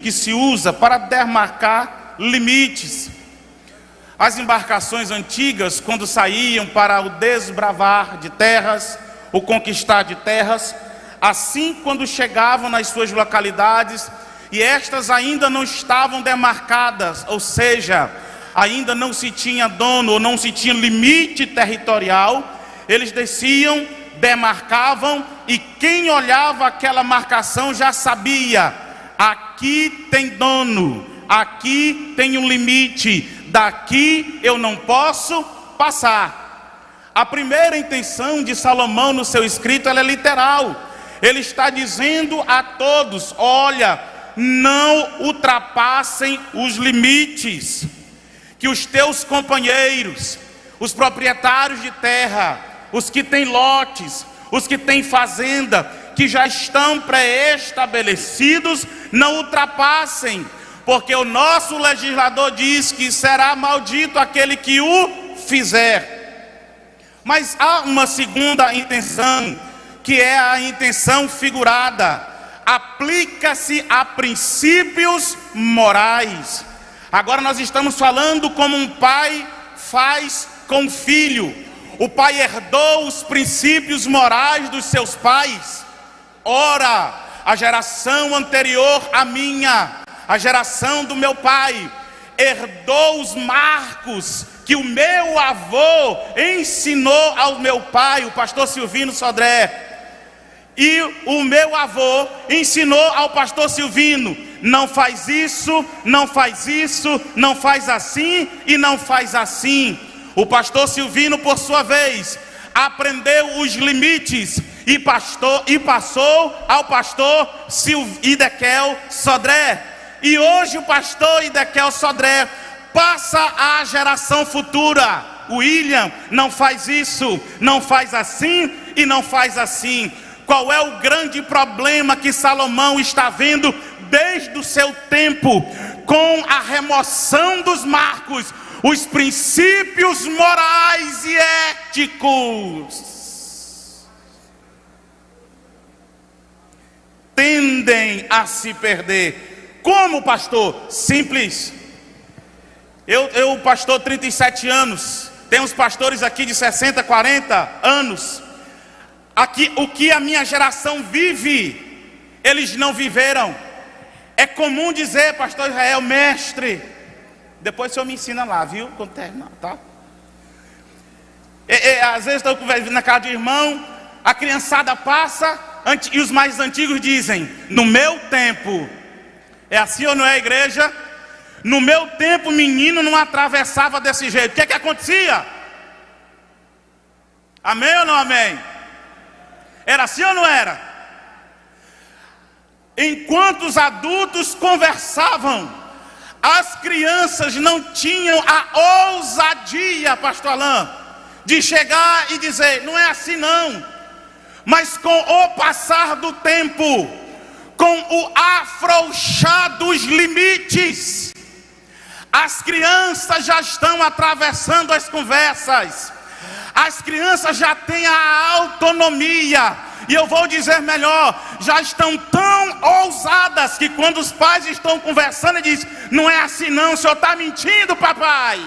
que se usa para demarcar limites. As embarcações antigas, quando saíam para o desbravar de terras, o conquistar de terras, assim quando chegavam nas suas localidades, e estas ainda não estavam demarcadas, ou seja, ainda não se tinha dono, ou não se tinha limite territorial, eles desciam, demarcavam, e quem olhava aquela marcação já sabia: aqui tem dono, aqui tem um limite, daqui eu não posso passar. A primeira intenção de Salomão no seu escrito, ela é literal. Ele está dizendo a todos: olha, não ultrapassem os limites, que os teus companheiros, os proprietários de terra, os que têm lotes, os que têm fazenda, que já estão pré-estabelecidos, não ultrapassem, porque o nosso legislador diz que será maldito aquele que o fizer. Mas há uma segunda intenção, que é a intenção figurada. Aplica-se a princípios morais. Agora nós estamos falando como um pai faz com o filho. O pai herdou os princípios morais dos seus pais. Ora, a geração anterior à minha, a geração do meu pai, herdou os marcos que o meu avô ensinou ao meu pai, o pastor Silvino Sodré. E o meu avô ensinou ao pastor Silvino: não faz isso, não faz isso, não faz assim e não faz assim. O pastor Silvino, por sua vez, aprendeu os limites e passou ao pastor Idequel Sodré. E hoje o pastor Idequel Sodré passa à geração futura: William, não faz isso, não faz assim e não faz assim. Qual é o grande problema que Salomão está vendo desde o seu tempo? Com a remoção dos marcos, os princípios morais e éticos tendem a se perder. Como, pastor? Simples. Eu pastor 37 anos, tem uns pastores aqui de 60, 40 anos. Aqui, o que a minha geração vive, eles não viveram. É comum dizer, pastor Israel, mestre, depois o senhor me ensina lá, viu? Quando terminar, tá? Às vezes estou na casa do irmão, a criançada passa, e os mais antigos dizem: no meu tempo, é assim ou não é, igreja? No meu tempo, menino não atravessava desse jeito. O que é que acontecia? Amém ou não amém? Era assim ou não era? Enquanto os adultos conversavam, as crianças não tinham a ousadia, pastor Alain, de chegar e dizer: não é assim não. Mas com o passar do tempo, com o afrouxar dos limites, as crianças já estão atravessando as conversas. As crianças já têm a autonomia, e eu vou dizer melhor, já estão tão ousadas que quando os pais estão conversando, eles dizem: não é assim não, o senhor está mentindo, papai.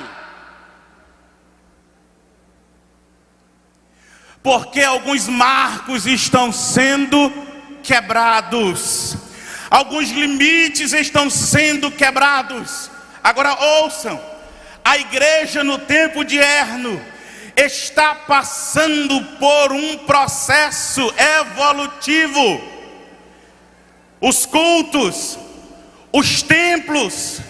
Porque alguns marcos estão sendo quebrados, alguns limites estão sendo quebrados. Agora ouçam, a igreja no tempo de Erno está passando por um processo evolutivo. Os cultos, os templos,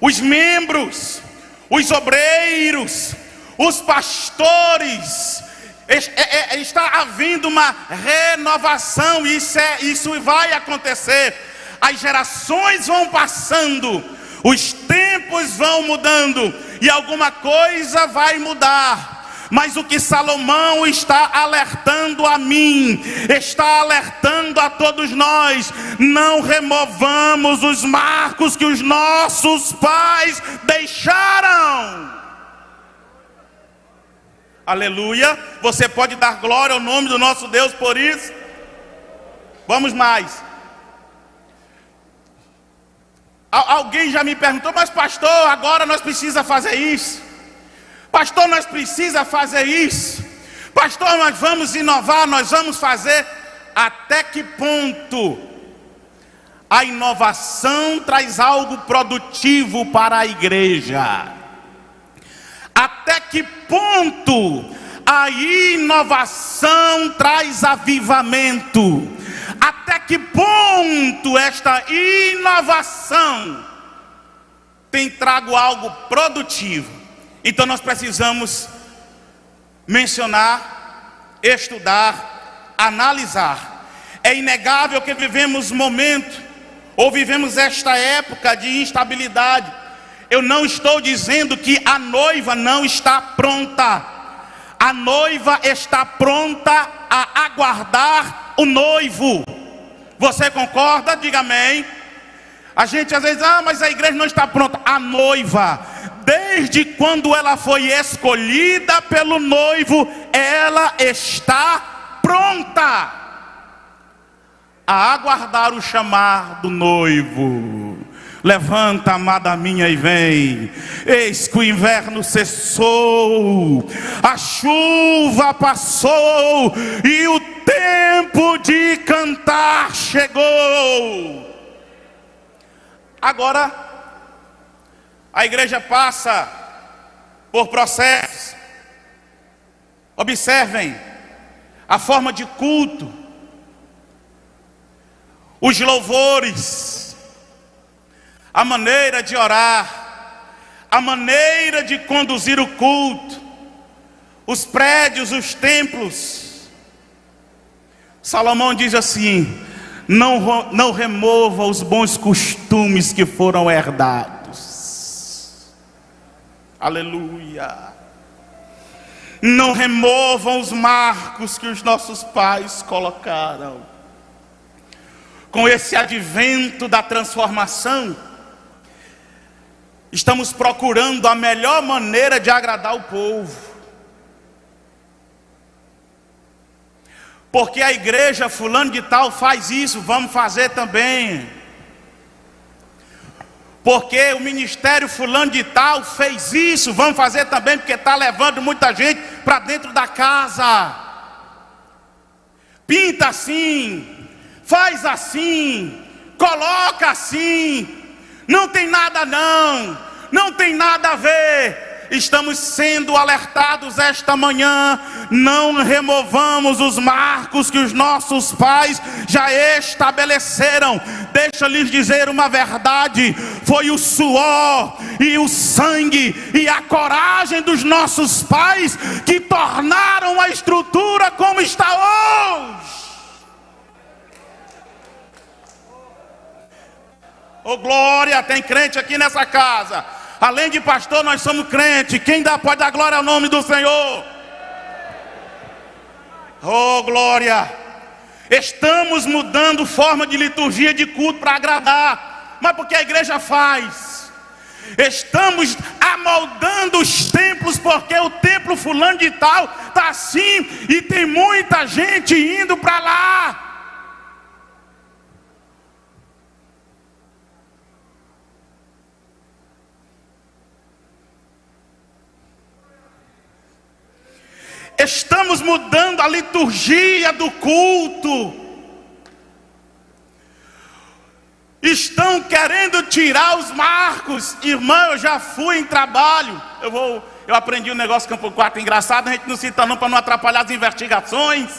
os membros, os obreiros, os pastores, está havendo uma renovação. Isso vai acontecer. As gerações vão passando, os tempos vão mudando, e alguma coisa vai mudar. Mas o que Salomão está alertando a mim, está alertando a todos nós: não removamos os marcos que os nossos pais deixaram. Aleluia. Você pode dar glória ao nome do nosso Deus por isso? Vamos mais. Alguém já me perguntou: mas pastor, agora nós precisamos fazer isso. Pastor, nós precisamos fazer isso. Pastor, nós vamos inovar, nós vamos fazer. Até que ponto a inovação traz algo produtivo para a igreja? Até que ponto a inovação traz avivamento? Até que ponto esta inovação tem trago algo produtivo? Então nós precisamos mencionar, estudar, analisar. É inegável que vivemos momento, ou vivemos esta época de instabilidade. Eu não estou dizendo que a noiva não está pronta. A noiva está pronta a aguardar o noivo. Você concorda? Diga amém. A gente às vezes, mas a igreja não está pronta. A noiva, desde quando ela foi escolhida pelo noivo, ela está pronta a aguardar o chamar do noivo. Levanta, amada minha, e vem. Eis que o inverno cessou, a chuva passou, e o tempo de cantar chegou. Agora, a igreja passa por processos. Observem a forma de culto, os louvores, a maneira de orar, a maneira de conduzir o culto, os prédios, os templos. Salomão diz assim: não remova os bons costumes que foram herdados. Aleluia. Não removam os marcos que os nossos pais colocaram. Com esse advento da transformação, estamos procurando a melhor maneira de agradar o povo. Porque a igreja fulano de tal faz isso, vamos fazer também. Porque o ministério fulano de tal fez isso, vamos fazer também, porque está levando muita gente para dentro da casa. Pinta assim, faz assim, coloca assim, não tem nada não tem nada a ver. Estamos sendo alertados esta manhã: não removamos os marcos que os nossos pais já estabeleceram. Deixa eu lhes dizer uma verdade: foi o suor e o sangue e a coragem dos nossos pais que tornaram a estrutura como está hoje. Ô glória, tem crente aqui nessa casa. Além de pastor, nós somos crente. Quem pode dar glória ao nome do Senhor? Oh glória. Estamos mudando forma de liturgia de culto para agradar. Mas porque a igreja faz? Estamos amoldando os templos, porque o templo fulano de tal está assim, e tem muita gente indo para lá. Estamos mudando a liturgia do culto. Estão querendo tirar os marcos. Irmão, eu já fui em trabalho. Eu aprendi um negócio Campo 4 engraçado. A gente não cita não, para não atrapalhar as investigações.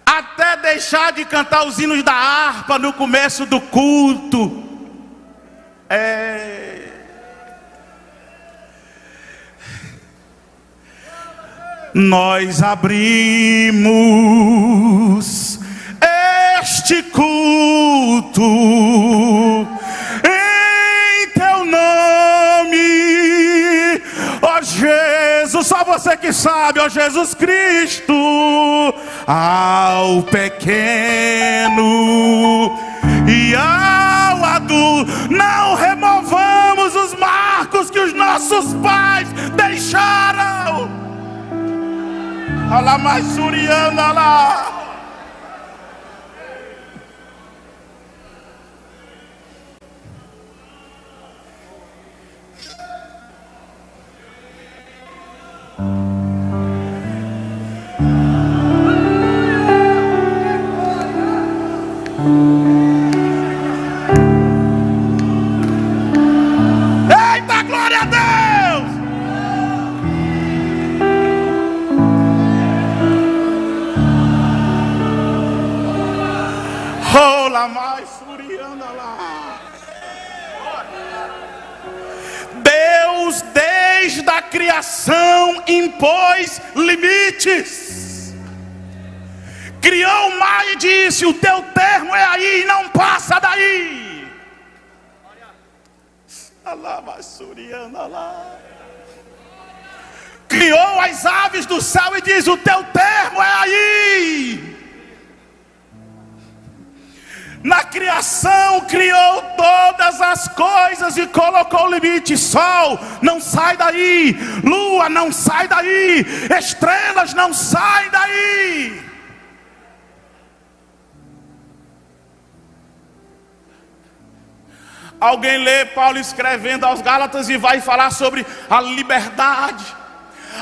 Até deixar de cantar os hinos da harpa no começo do culto. Nós abrimos este culto em teu nome, ó Jesus. Só você que sabe, ó Jesus Cristo. Ao pequeno e ao adulto, não removamos os marcos que os nossos pais deixaram. Olha mais Suriana lá. desde a criação impôs limites. Criou o mar e disse: o teu termo é aí, não passa daí. Criou as aves do céu e diz: o teu termo é aí. Na criação criou todas as coisas e colocou limite. Sol, não sai daí. Lua, não sai daí. Estrelas, não saem daí. Alguém lê Paulo escrevendo aos Gálatas e vai falar sobre a liberdade.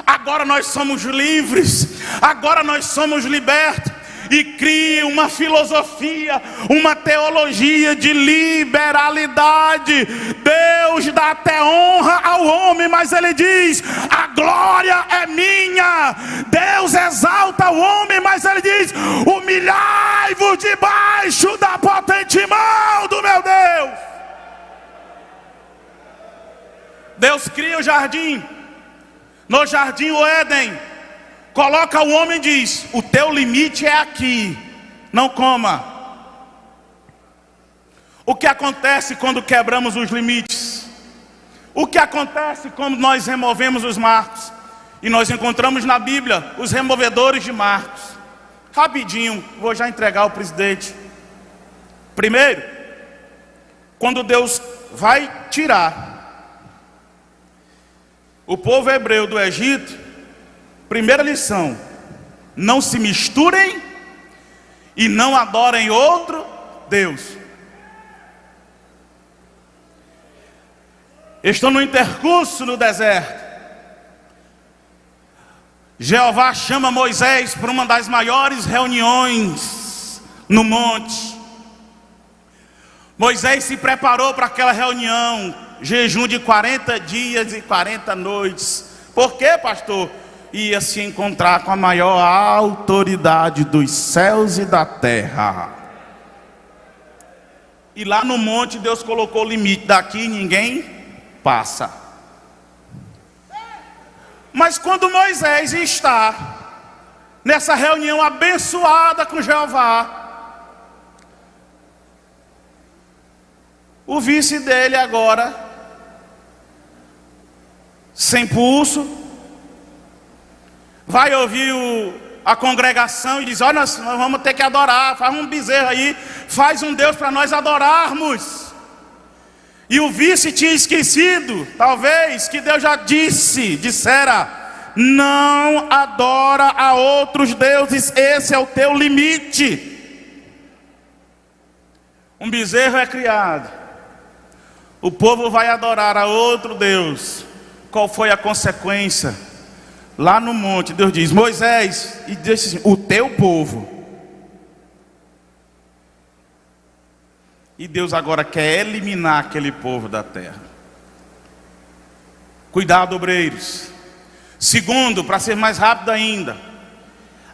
Agora nós somos livres, agora nós somos libertos. E cria uma filosofia, uma teologia de liberalidade. Deus dá até honra ao homem, mas ele diz: a glória é minha. Deus exalta o homem, mas ele diz: humilhai-vos debaixo da potente mão do meu Deus. Deus cria o jardim. No jardim o Éden, coloca o homem e diz: o teu limite é aqui, não coma. O que acontece quando quebramos os limites? O que acontece quando nós removemos os marcos? E nós encontramos na Bíblia os removedores de marcos. Rapidinho, vou já entregar ao presidente. Primeiro, quando Deus vai tirar o povo hebreu do Egito, primeira lição: não se misturem e não adorem outro Deus. Estão no intercurso no deserto. Jeová chama Moisés para uma das maiores reuniões no monte. Moisés se preparou para aquela reunião, jejum de 40 dias e 40 noites. Por quê, pastor? Ia se encontrar com a maior autoridade dos céus e da terra. E lá no monte Deus colocou o limite: daqui ninguém passa. Mas quando Moisés está nessa reunião abençoada com Jeová, o vice dele agora, sem pulso, vai ouvir a congregação e diz: olha, nós vamos ter que adorar, faz um bezerro aí, faz um Deus para nós adorarmos. E o vice tinha esquecido, talvez, que Deus já dissera: não adora a outros deuses, esse é o teu limite. Um bezerro é criado, o povo vai adorar a outro Deus. Qual foi a consequência? Lá no monte, Deus diz: Moisés, e disse assim: o teu povo. E Deus agora quer eliminar aquele povo da terra. Cuidado, obreiros. Segundo, para ser mais rápido ainda,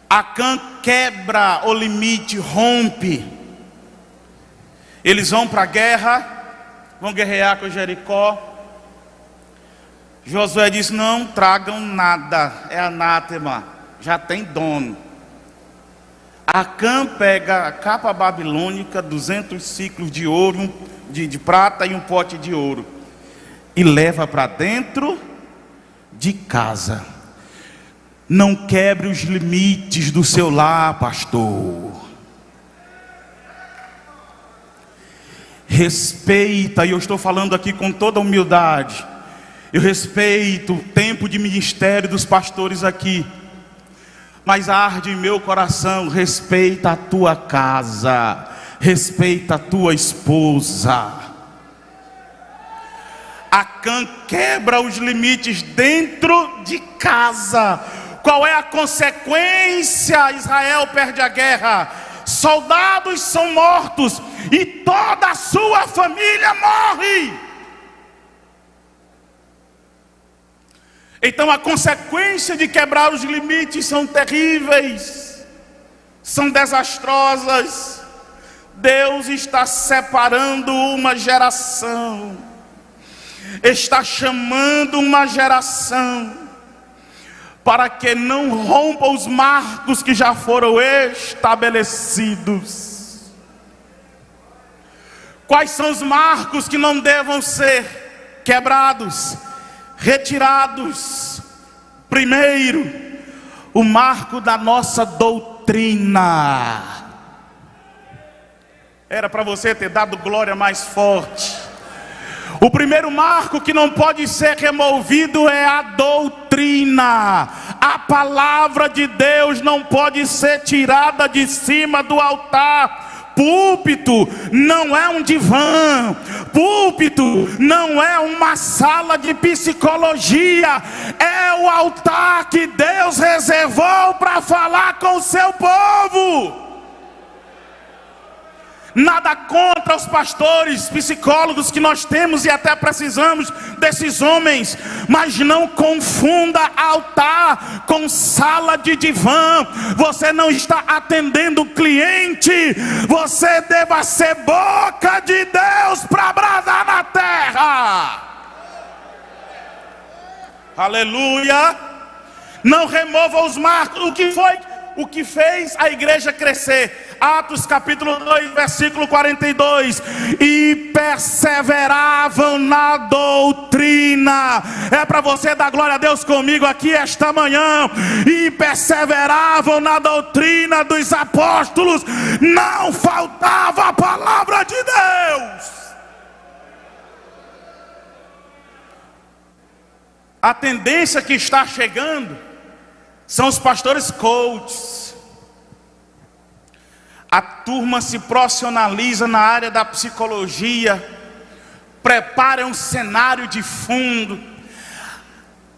Acã quebra o limite, rompe. Eles vão para a guerra, vão guerrear com Jericó. Josué diz: não tragam nada, é anátema, já tem dono. Acã pega a capa babilônica, 200 ciclos de ouro, de prata e um pote de ouro, e leva para dentro de casa. Não quebre os limites do seu lar, pastor. Respeita, e eu estou falando aqui com toda humildade. Eu respeito o tempo de ministério dos pastores aqui, mas arde em meu coração: respeita a tua casa, respeita a tua esposa. Acã quebra os limites dentro de casa. Qual é a consequência? Israel perde a guerra, soldados são mortos e toda a sua família morre. Então a consequência de quebrar os limites são terríveis, são desastrosas. Deus está separando uma geração. está chamando uma geração para que não rompa os marcos que já foram estabelecidos. Quais são os marcos que não devam ser quebrados, retirados? Primeiro, o marco da nossa doutrina. Era para você ter dado glória mais forte. O primeiro marco que não pode ser removido é a doutrina. A palavra de Deus não pode ser tirada de cima do altar. Púlpito não é um divã. Púlpito não é uma sala de psicologia. É o altar que Deus reservou para falar com o seu povo. Nada contra os pastores, psicólogos que nós temos e até precisamos desses homens, mas não confunda altar com sala de divã. Você não está atendendo o cliente, você deva ser boca de Deus para bradar na terra. Aleluia. Não remova os marcos. O que fez a igreja crescer? Atos capítulo 2, versículo 42. E perseveravam na doutrina. É para você dar glória a Deus comigo aqui esta manhã. E perseveravam na doutrina dos apóstolos. Não faltava a palavra de Deus. A tendência que está chegando são os pastores coaches. A turma se profissionaliza na área da psicologia, prepara um cenário de fundo,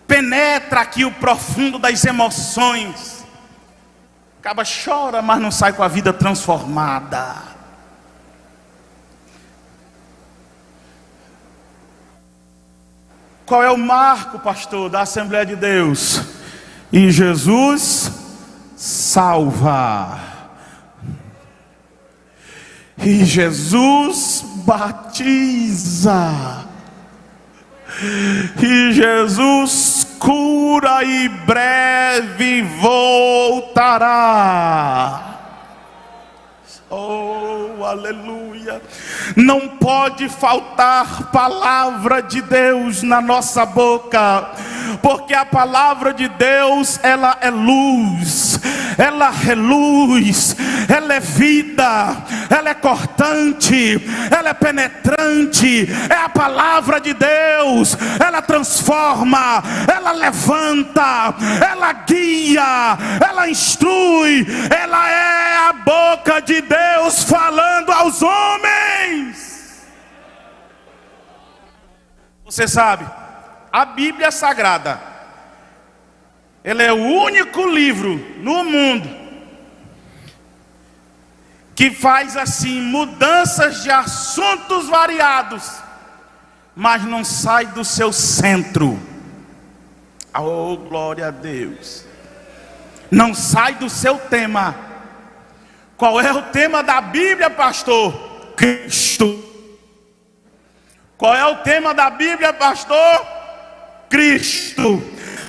penetra aqui o profundo das emoções. Acaba, chora, mas não sai com a vida transformada. Qual é o marco, pastor, da Assembleia de Deus? E Jesus salva. E Jesus batiza. E Jesus cura e breve voltará. Oh, aleluia. Não pode faltar palavra de Deus na nossa boca, porque a palavra de Deus, ela é luz, ela reluz, ela é vida, ela é cortante, ela é penetrante. É a palavra de Deus, ela transforma, ela levanta, ela guia, ela instrui. Ela é a boca de Deus falando aos homens. Você sabe, a Bíblia Sagrada, ela é o único livro no mundo que faz assim mudanças de assuntos variados, mas não sai do seu centro. Oh, glória a Deus. Não sai do seu tema. Qual é o tema da Bíblia, pastor? Cristo. Qual é o tema da Bíblia, pastor? Cristo.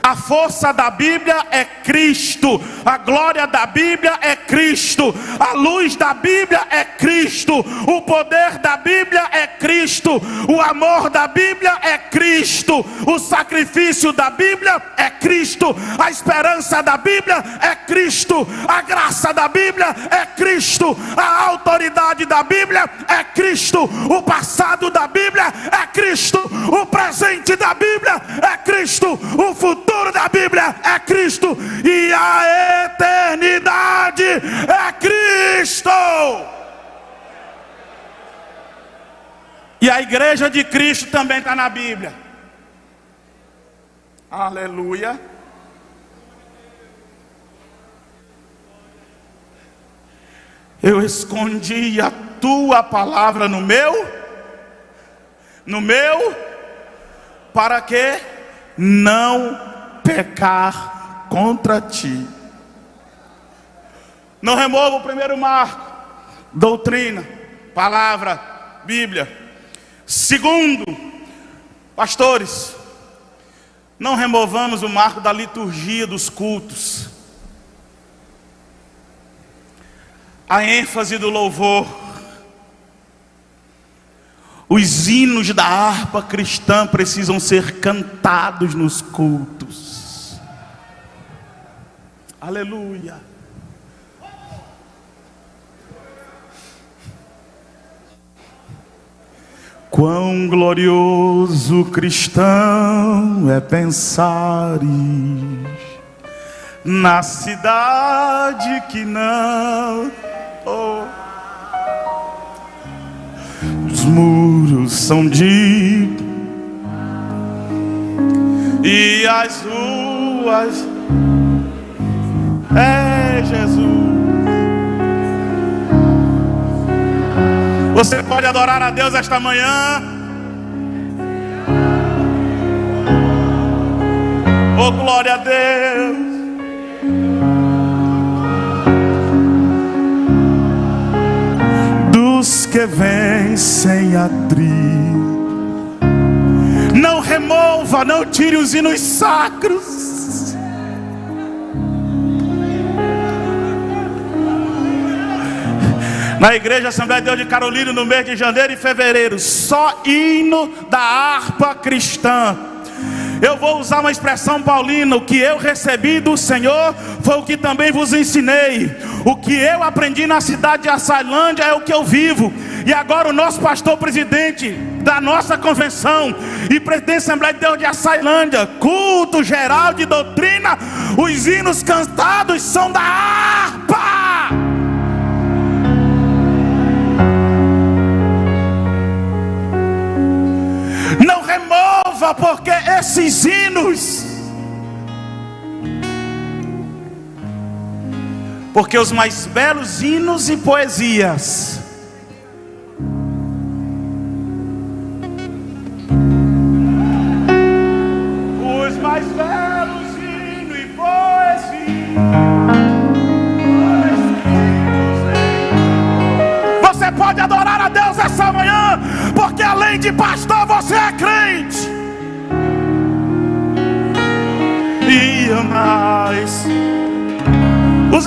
A força da Bíblia é Cristo. A glória da Bíblia é Cristo. A luz da Bíblia é Cristo. O poder da Bíblia é Cristo. O amor da Bíblia é Cristo. O sacrifício da Bíblia é Cristo. A esperança da Bíblia é Cristo. A graça da Bíblia é Cristo. A autoridade da Bíblia é Cristo. O passado da Bíblia é Cristo. O presente da Bíblia é Cristo. O futuro da Bíblia é Cristo. E a eternidade é Cristo. E a igreja de Cristo também está na Bíblia. Aleluia. Eu escondi a tua palavra no meu, para que não pecar contra ti. Não remova o primeiro marco: doutrina, palavra, Bíblia. Segundo, Pastores, não removamos o marco da liturgia dos cultos. A ênfase do louvor. Os hinos da harpa cristã precisam ser cantados nos cultos. Aleluia. Quão glorioso cristão é pensares na cidade que não... Os muros são de... e as ruas... é Jesus. Você pode adorar a Deus esta manhã. Oh, glória a Deus. Dos que vencem a tribo, não remova, não tire os hinos sacros. Na igreja Assembleia de Deus de Carolina, no mês de janeiro e fevereiro, só hino da harpa cristã. Eu vou usar uma expressão paulina: o que eu recebi do Senhor foi o que também vos ensinei. O que eu aprendi na cidade de Açailândia é o que eu vivo. E agora o nosso pastor presidente da nossa convenção e presidente da Assembleia de Deus de Açailândia, culto geral de doutrina, os hinos cantados são da harpa. Não remova, porque esses hinos, porque os mais belos hinos e poesias mais belos hinos e poesias. Você pode adorar a Deus essa manhã, porque além de pastor você é crente. E mais os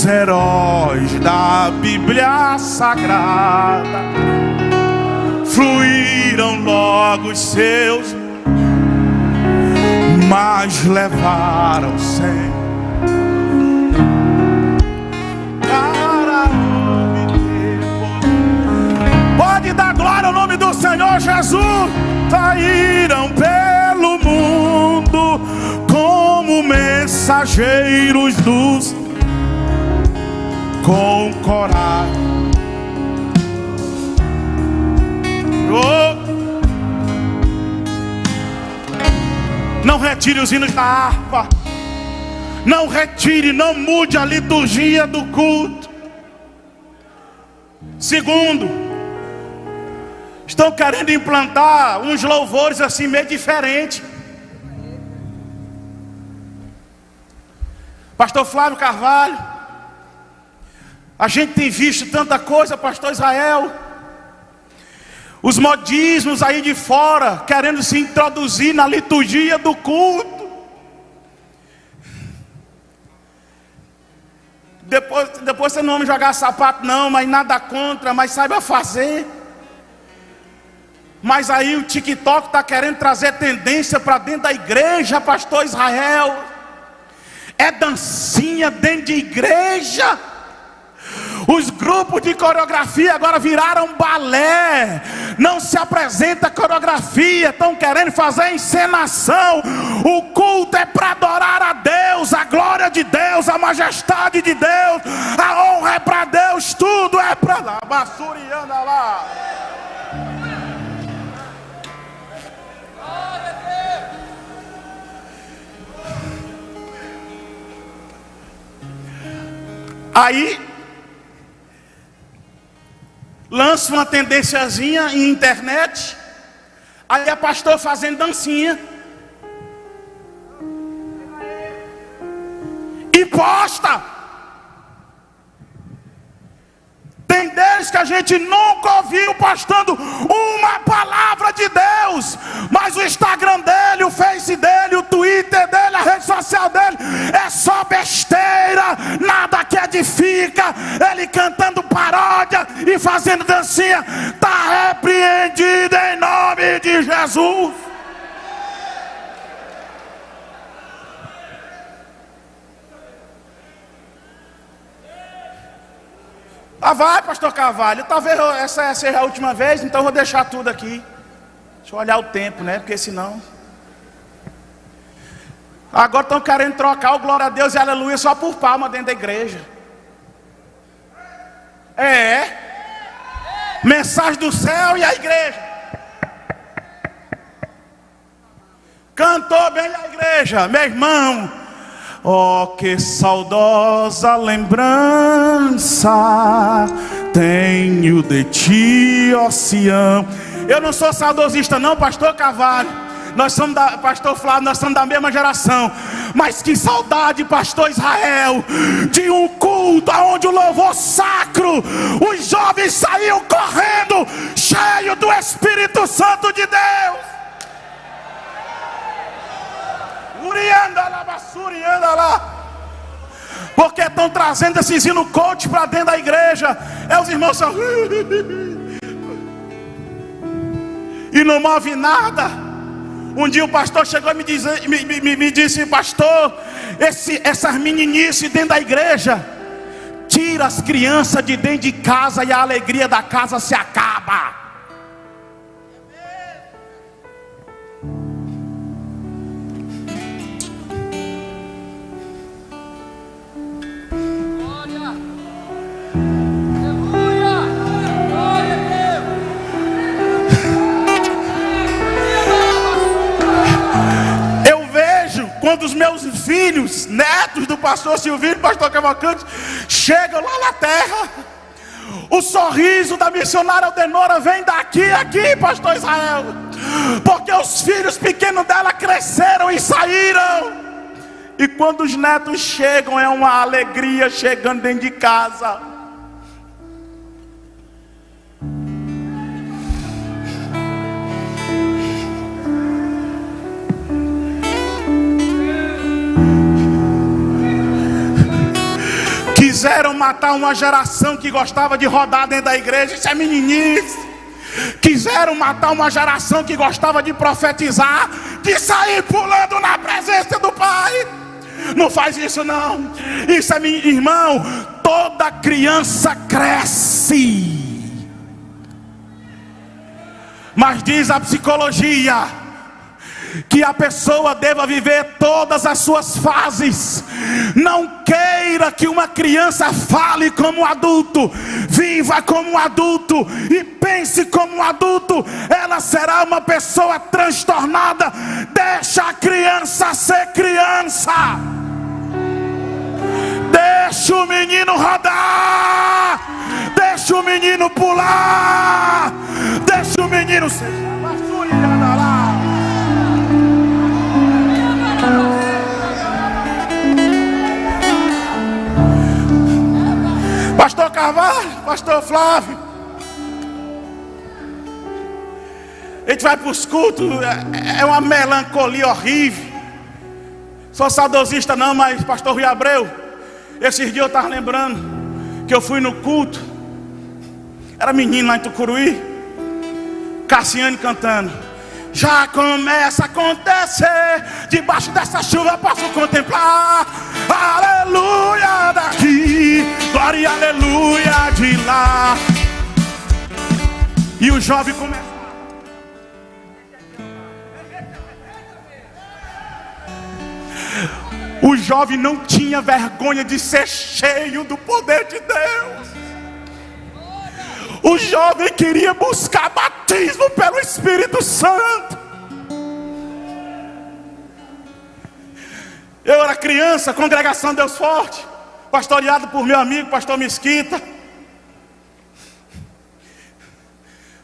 heróis da Bíblia Sagrada fluíram logo os seus, mas levaram sem para obter. Pode dar glória ao nome do Senhor Jesus. Saíram pelo mundo como mensageiros dos, com coragem. Não retire os hinos da harpa. Não retire, não mude a liturgia do culto. Segundo, estão querendo implantar uns louvores assim meio diferentes. Pastor Flávio Carvalho, a gente tem visto tanta coisa, pastor Israel, os modismos aí de fora, querendo se introduzir na liturgia do culto. Depois você não vai me jogar sapato não, mas nada contra, mas saiba fazer. Mas aí o TikTok está querendo trazer tendência para dentro da igreja, pastor Israel. É dancinha dentro de igreja. Os grupos de coreografia agora viraram balé. Não se apresenta coreografia, estão querendo fazer encenação. O culto é para adorar a Deus, a glória de Deus, a majestade de Deus, a honra é para Deus, tudo é para lá. Bassuriana lá. Aí lança uma tendênciazinha em internet. Aí é pastor fazendo dancinha e posta. Tem deles que a gente nunca ouviu postando uma palavra de Deus. o Instagram dele, o Face dele, o Twitter dele, a rede social dele é só besteira, nada que edifica. Ele cantando paródia e fazendo dancinha, está repreendido em nome de Jesus. Ah, vai, pastor Carvalho, talvez essa seja a última vez, então eu vou deixar tudo aqui. Deixa eu olhar o tempo, né? Porque senão... Agora estão querendo trocar o glória a Deus e aleluia só por palma dentro da igreja. Mensagem do céu e a igreja. Cantou bem a igreja, meu irmão. Oh, que saudosa lembrança tenho de ti, ó Sião. Eu não sou saudosista não, pastor Carvalho. Nós somos pastor Flávio, nós somos da mesma geração. Mas que saudade, pastor Israel, de um culto onde o louvor sacro, os jovens saíam correndo, cheio do Espírito Santo de Deus. Urianda lá. Porque estão trazendo esses hino coach para dentro da igreja. Os irmãos são... E não move nada. Um dia o pastor chegou e me disse: pastor, essas meninices dentro da igreja tira as crianças de dentro de casa e a alegria da casa se acaba. Quando os meus filhos, netos do pastor Silvino, pastor Cavalcante, chegam lá na terra, o sorriso da missionária Aldenora vem daqui, pastor Israel, porque os filhos pequenos dela cresceram e saíram. E quando os netos chegam, é uma alegria chegando dentro de casa. Quiseram matar uma geração que gostava de rodar dentro da igreja. Isso é meninice. Quiseram matar uma geração que gostava de profetizar, de sair pulando na presença do Pai. Não faz isso não. Isso é, meu irmão, toda criança cresce. Mas diz a psicologia que a pessoa deva viver todas as suas fases. Não queira que uma criança fale como adulto, viva como adulto e pense como adulto. Ela será uma pessoa transtornada. Deixa a criança ser criança. Deixa o menino rodar. Deixa o menino pular. Deixa o menino ser. Pastor Carvalho, pastor Flávio, a gente vai para os cultos, é uma melancolia horrível. Sou saudosista não, mas pastor Rui Abreu, esses dias eu estava lembrando que eu fui no culto, era menino lá em Tucuruí, Cassiane cantando. Já começa a acontecer, debaixo dessa chuva eu posso contemplar. Aleluia daqui, glória e aleluia de lá. E o jovem começa. O jovem não tinha vergonha de ser cheio do poder de Deus. O jovem queria buscar batismo pelo Espírito Santo. Eu era criança, congregação Deus Forte, pastoreado por meu amigo, pastor Mesquita.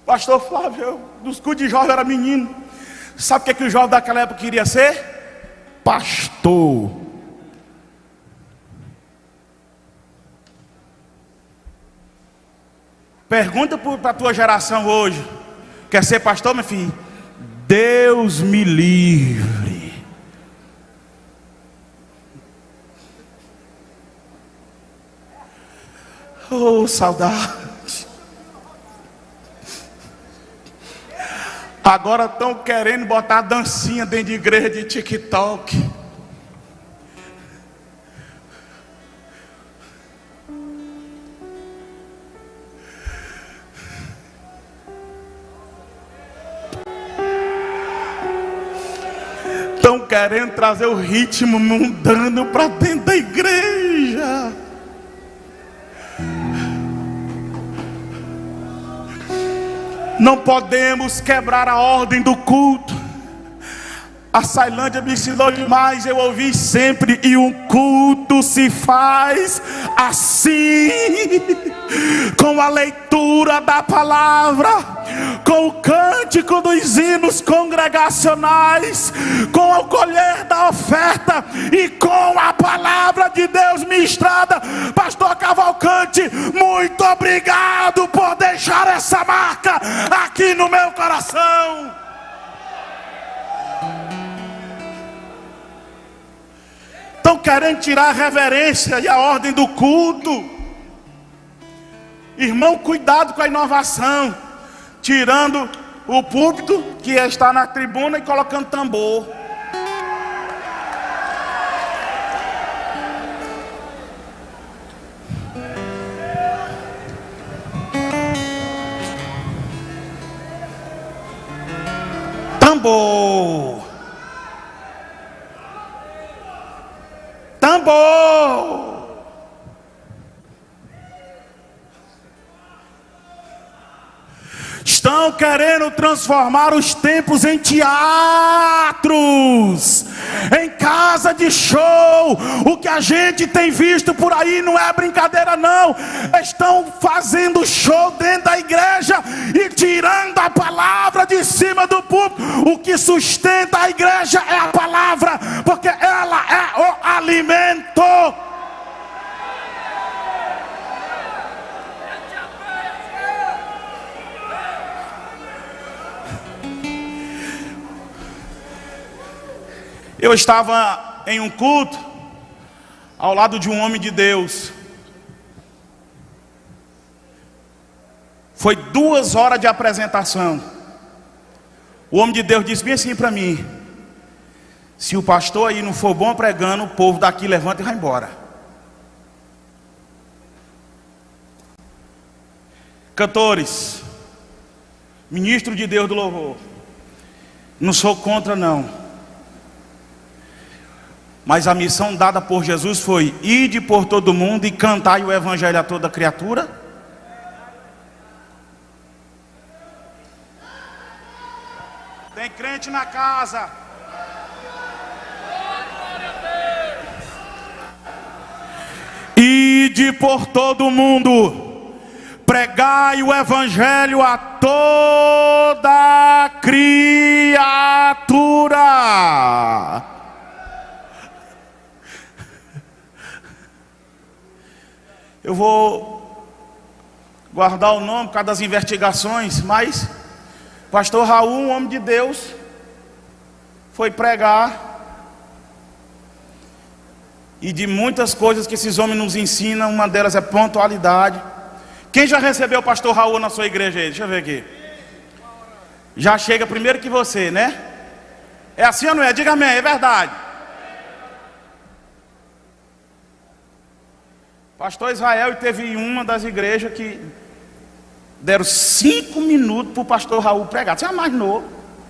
Pastor Flávio, dos cultos de jovem era menino. Sabe o que o jovem daquela época queria ser? Pastor. Pergunta para a tua geração hoje: quer ser pastor, meu filho? Deus me livre. Oh, saudade. Agora estão querendo botar dancinha dentro de igreja de TikTok. Estão querendo trazer o ritmo mundano para dentro da igreja. Não podemos quebrar a ordem do culto. A Sailândia me ensinou demais, eu ouvi sempre, e um culto se faz assim, com a leitura da palavra, com o cântico dos hinos congregacionais, com o colher da oferta e com a palavra de Deus ministrada. Pastor Cavalcante, muito obrigado por deixar essa marca aqui no meu coração. Estão querendo tirar a reverência e a ordem do culto. Irmão, cuidado com a inovação. Tirando o púlpito que está na tribuna e colocando tambor. Tambor. Tambor. Estão querendo transformar os templos em teatros, em casa de show. O que a gente tem visto por aí não é brincadeira não. Estão fazendo show dentro da igreja e tirando a palavra de cima do púlpito. O que sustenta a igreja é a palavra, porque ela é o alimento. Eu estava em um culto ao lado de um homem de Deus. Foi 2 horas de apresentação. O homem de Deus disse bem assim para mim: se o pastor aí não for bom pregando, o povo daqui levanta e vai embora. Cantores, ministro de Deus do louvor, não sou contra não. Mas a missão dada por Jesus foi: ide por todo mundo e cantai o evangelho a toda criatura. Tem crente na casa. Ide por todo mundo, pregai o evangelho a toda criatura. Eu vou guardar o nome por causa das investigações, mas pastor Raul, um homem de Deus, foi pregar, e de muitas coisas que esses homens nos ensinam, uma delas é pontualidade. Quem já recebeu o pastor Raul na sua igreja aí? Deixa eu ver aqui. Já chega primeiro que você, né? É assim ou não é? Diga amém, é verdade. Pastor Israel teve uma das igrejas que deram 5 minutos para o pastor Raul pregar. Você imaginou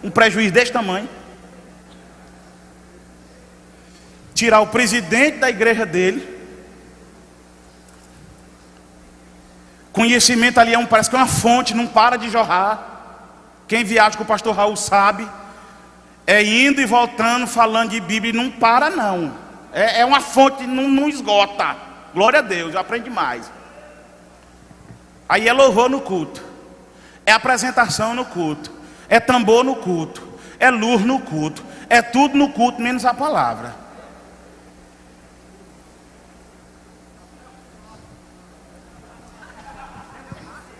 um prejuízo desse tamanho? Tirar o presidente da igreja dele. Conhecimento ali parece que é uma fonte, não para de jorrar. Quem viaja com o pastor Raul sabe. É indo e voltando, falando de Bíblia, e não para não. É uma fonte, não esgota. Glória a Deus, eu aprendo demais. Aí é louvor no culto, é apresentação no culto, é tambor no culto, é luz no culto, é tudo no culto, menos a palavra.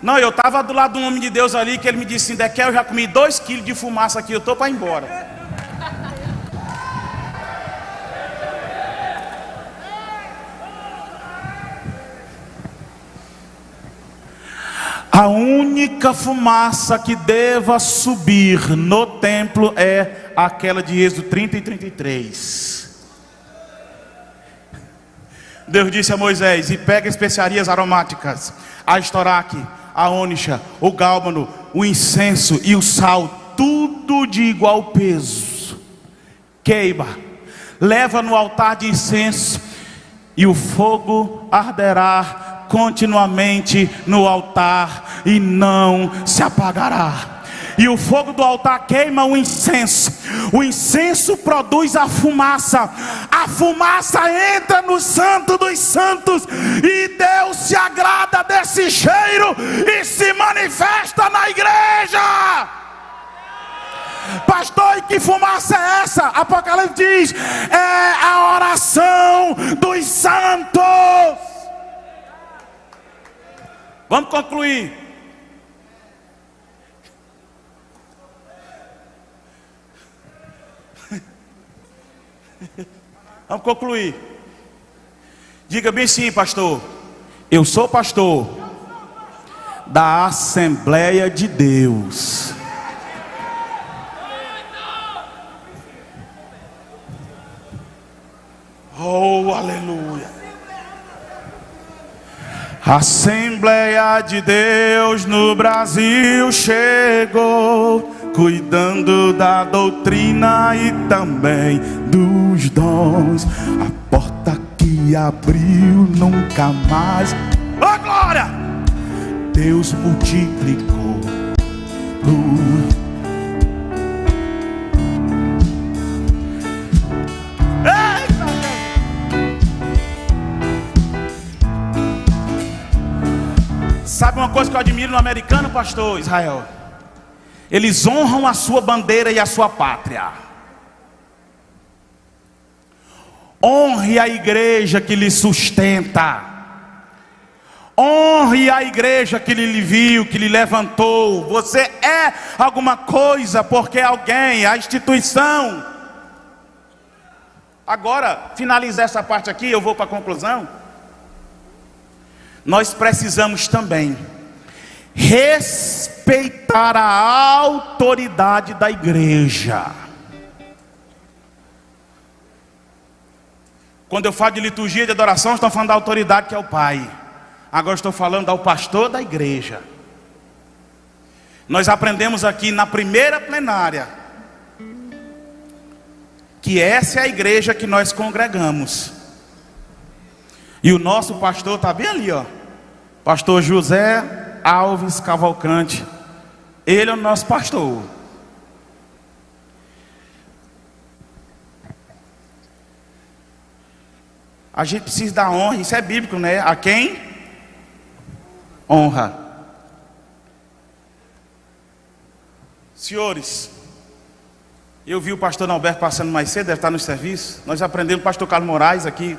Não, eu estava do lado de um homem de Deus ali, que ele me disse assim: Dequel, eu já comi 2 quilos de fumaça aqui, eu estou para ir embora. A única fumaça que deva subir no templo é aquela de Êxodo 30 e 33. Deus disse a Moisés: e pega especiarias aromáticas, a estoraque, a ônixa, o gálbano, o incenso e o sal, tudo de igual peso. Queima, leva no altar de incenso, e o fogo arderá continuamente no altar e não se apagará. E o fogo do altar queima o incenso produz a fumaça entra no santo dos santos, e Deus se agrada desse cheiro e se manifesta na igreja. Pastor, e que fumaça é essa? Apocalipse diz: é a oração dos santos. Vamos concluir. Vamos concluir. Diga bem sim, pastor. Eu sou pastor da Assembleia de Deus. Oh, aleluia. Assembleia de Deus no Brasil chegou, cuidando da doutrina e também dos dons. A porta que abriu nunca mais. Oh, glória! Deus multiplicou. Eita! Sabe uma coisa que eu admiro no americano, pastor Israel? Eles honram a sua bandeira e a sua pátria. Honre a igreja que lhe sustenta. Honre a igreja que lhe viu, que lhe levantou. Você é alguma coisa porque alguém, a instituição. Agora, finalizar essa parte aqui, eu vou para a conclusão. Nós precisamos também respeitar a autoridade da igreja. Quando eu falo de liturgia de adoração, estou falando da autoridade que é o Pai. Agora estou falando ao pastor da igreja. Nós aprendemos aqui na primeira plenária que essa é a igreja que nós congregamos. E o nosso pastor está bem ali, ó. Pastor José Alves Cavalcante. Ele é o nosso pastor. A gente precisa dar honra, isso é bíblico, né? A quem? Honra. Senhores, eu vi o pastor Alberto passando mais cedo, deve estar no serviço. Nós aprendemos com o pastor Carlos Moraes aqui,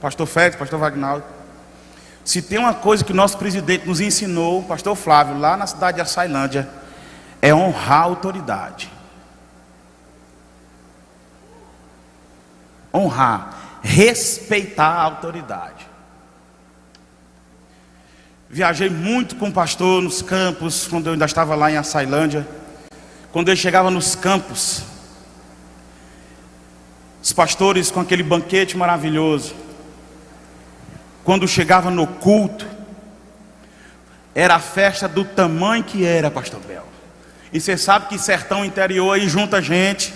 pastor Félix, pastor Wagnaldo. Se tem uma coisa que o nosso presidente nos ensinou, o pastor Flávio, lá na cidade de Açailândia, é honrar a autoridade. Honrar, respeitar a autoridade. Viajei muito com o pastor nos campos, quando eu ainda estava lá em Açailândia. Quando ele chegava nos campos, os pastores com aquele banquete maravilhoso. Quando chegava no culto, era a festa do tamanho que era, pastor Bel. E você sabe que sertão interior aí junta gente.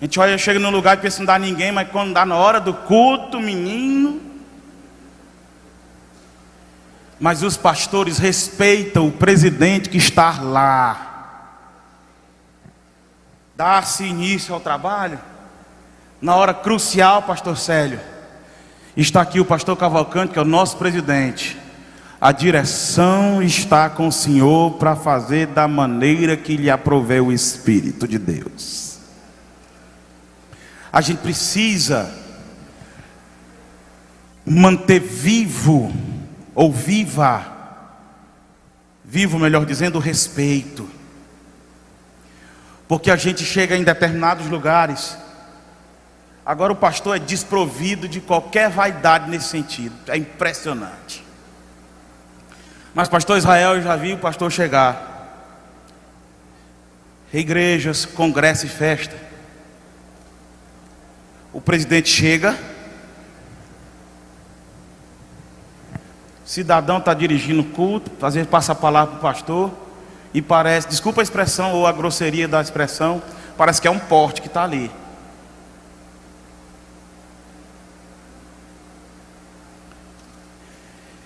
A gente olha, chega num lugar e pensa que não dá ninguém, mas quando dá na hora do culto, menino. Mas os pastores respeitam o presidente que está lá. Dá-se início ao trabalho. Na hora crucial, pastor Célio, está aqui o pastor Cavalcante, que é o nosso presidente. A direção está com o senhor para fazer da maneira que lhe aprouver o Espírito de Deus. A gente precisa manter vivo ou viva vivo, melhor dizendo, o respeito. Porque a gente chega em determinados lugares. Agora o pastor é desprovido de qualquer vaidade nesse sentido. É impressionante. Mas pastor Israel, eu já vi o pastor chegar. Igrejas, congresso e festa. O presidente chega. Cidadão está dirigindo o culto, às vezes passa a palavra para o pastor e parece, desculpa a expressão ou a grosseria da expressão, parece que é um porte que está ali.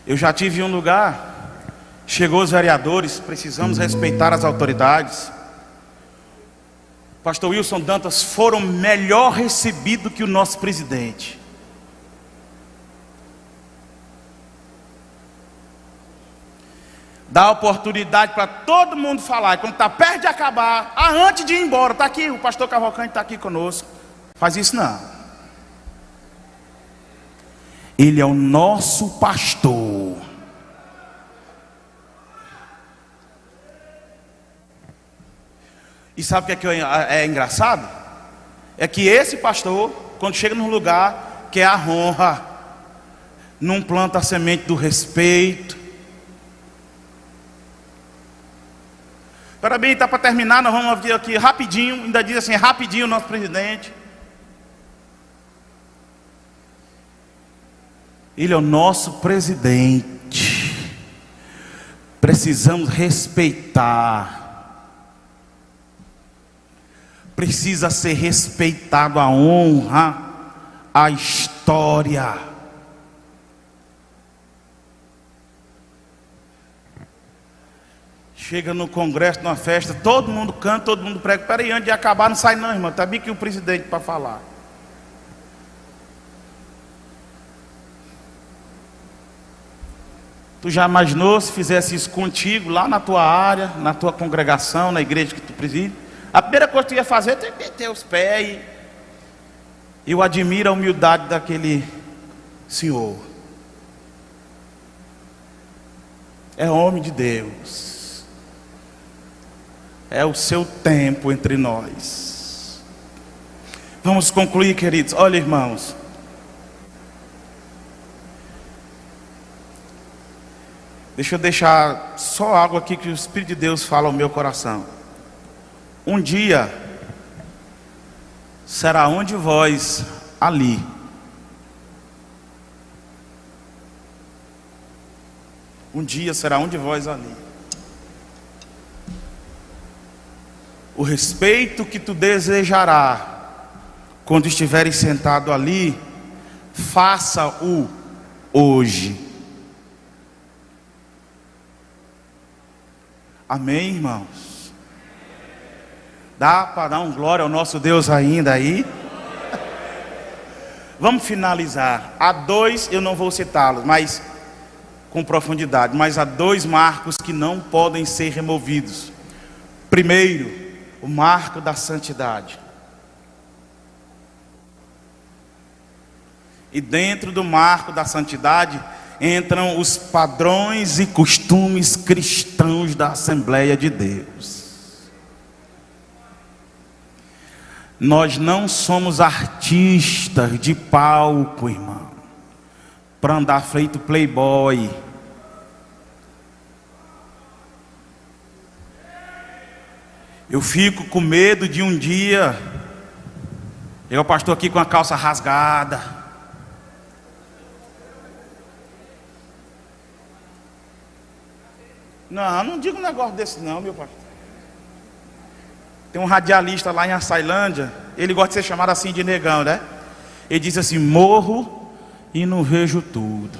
Eu já tive em um lugar, chegou os vereadores, precisamos respeitar as autoridades. Pastor Wilson Dantas foram melhor recebido que o nosso presidente. Dá oportunidade para todo mundo falar. E quando está perto de acabar, antes de ir embora, está aqui, o pastor Cavalcante está aqui conosco. Faz isso não. Ele é o nosso pastor. E sabe o que é engraçado? É que esse pastor, quando chega num lugar, quer a honra, não planta a semente do respeito. Parabéns, está para terminar, nós vamos ver aqui rapidinho, ainda diz assim, rapidinho o nosso presidente. Ele é o nosso presidente. Precisamos respeitar. Precisa ser respeitado a honra, a história. Chega no congresso, numa festa, todo mundo canta, todo mundo prega. Peraí, antes de acabar, não sai não, irmão. Está bem que o presidente para falar. Tu já imaginou se fizesse isso contigo, lá na tua área, na tua congregação, na igreja que tu preside? A primeira coisa que tu ia fazer é meter os pés. E eu admiro a humildade daquele senhor. É homem de Deus. É o seu tempo entre nós. Vamos concluir, queridos. Olha, irmãos. Deixa eu deixar só algo aqui que o Espírito de Deus fala ao meu coração. Um dia será um de vós ali. Um dia será um de vós ali. O respeito que tu desejará quando estiveres sentado ali, faça-o hoje. Amém, irmãos? Dá para dar um glória ao nosso Deus ainda aí? Vamos finalizar. Há dois, eu não vou citá-los, mas com profundidade, mas há dois marcos que não podem ser removidos. Primeiro, o marco da santidade. E dentro do marco da santidade entram os padrões e costumes cristãos da Assembleia de Deus. Nós não somos artistas de palco, irmão, para andar feito playboy. Eu fico com medo de um dia eu, pastor, aqui com a calça rasgada. Não digo um negócio desse não, meu pastor. Tem um radialista lá em Açailândia, ele gosta de ser chamado assim de negão, né? Ele diz assim: morro e não vejo tudo.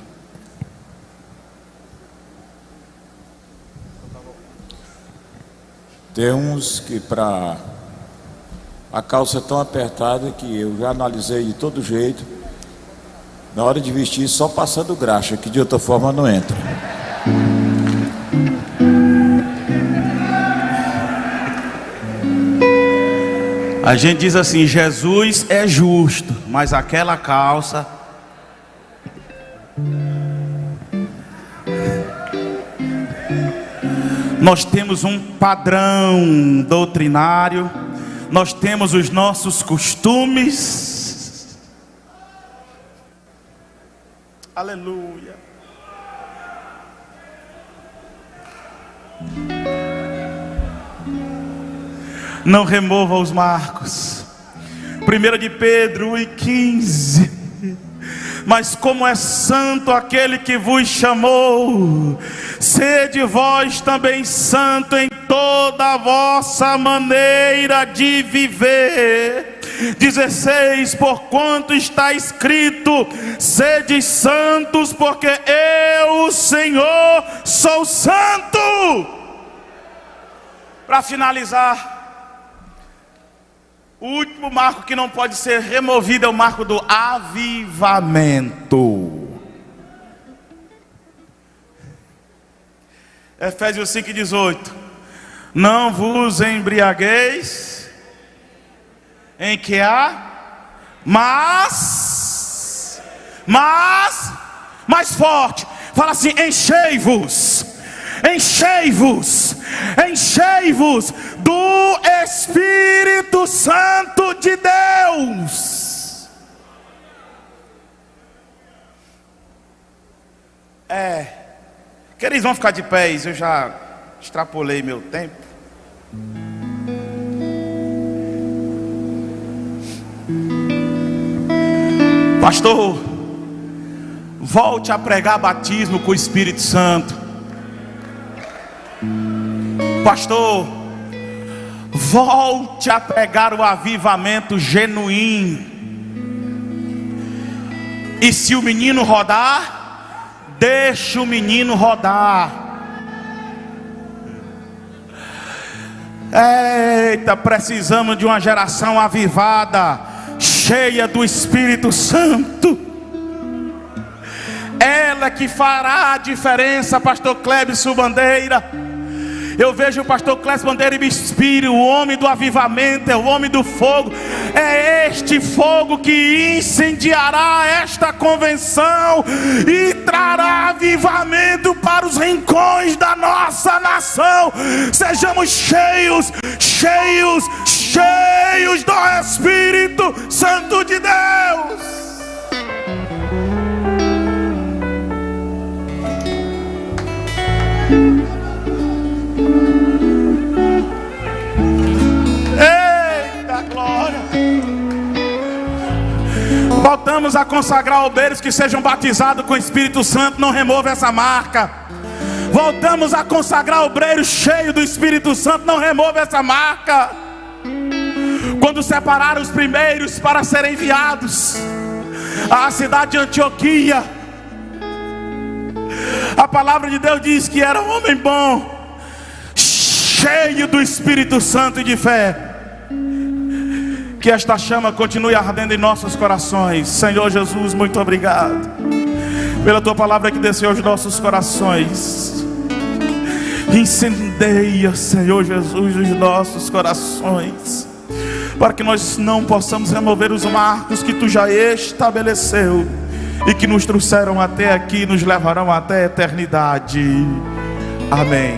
Tem uns que a calça é tão apertada que eu já analisei de todo jeito. Na hora de vestir, só passando graxa, que de outra forma não entra. A gente diz assim: Jesus é justo, mas aquela calça. Nós temos um padrão doutrinário, nós temos os nossos costumes. Aleluia. Não remova os marcos. 1 de Pedro 1,15. Mas como é santo aquele que vos chamou, sede vós também santo em toda a vossa maneira de viver. 16. Porquanto está escrito: sede santos, porque eu, o Senhor, sou santo. Para finalizar, o último marco que não pode ser removido é o marco do avivamento. Efésios 5,18. Não vos embriagueis em que há, mas mais forte, fala assim: enchei-vos do Espírito Santo de Deus. Queridos, vamos ficar de pés. Eu já extrapolei meu tempo. Pastor, volte a pregar batismo com o Espírito Santo. Pastor, volte a pregar o avivamento genuíno. E se o menino rodar, deixa o menino rodar. Eita, precisamos de uma geração avivada, cheia do Espírito Santo. Ela que fará a diferença. Pastor Clébio Bandeira, eu vejo o pastor Clébio Bandeira e me inspira. O homem do avivamento é o homem do fogo. É este fogo que incendiará esta convenção e trará avivamento para os rincões da nossa nação. Sejamos cheios do Espírito Santo de Deus. Eita glória! Voltamos a consagrar obreiros que sejam batizados com o Espírito Santo. Não remova essa marca. Voltamos a consagrar obreiros cheios do Espírito Santo. Não remova essa marca. Quando separaram os primeiros para serem enviados à cidade de Antioquia, a palavra de Deus diz que era um homem bom, cheio do Espírito Santo e de fé. Que esta chama continue ardendo em nossos corações. Senhor Jesus, muito obrigado pela tua palavra que desceu aos nossos corações. Incendeia, Senhor Jesus, os nossos corações, para que nós não possamos remover os marcos que tu já estabeleceu e que nos trouxeram até aqui, nos levarão até a eternidade. Amém.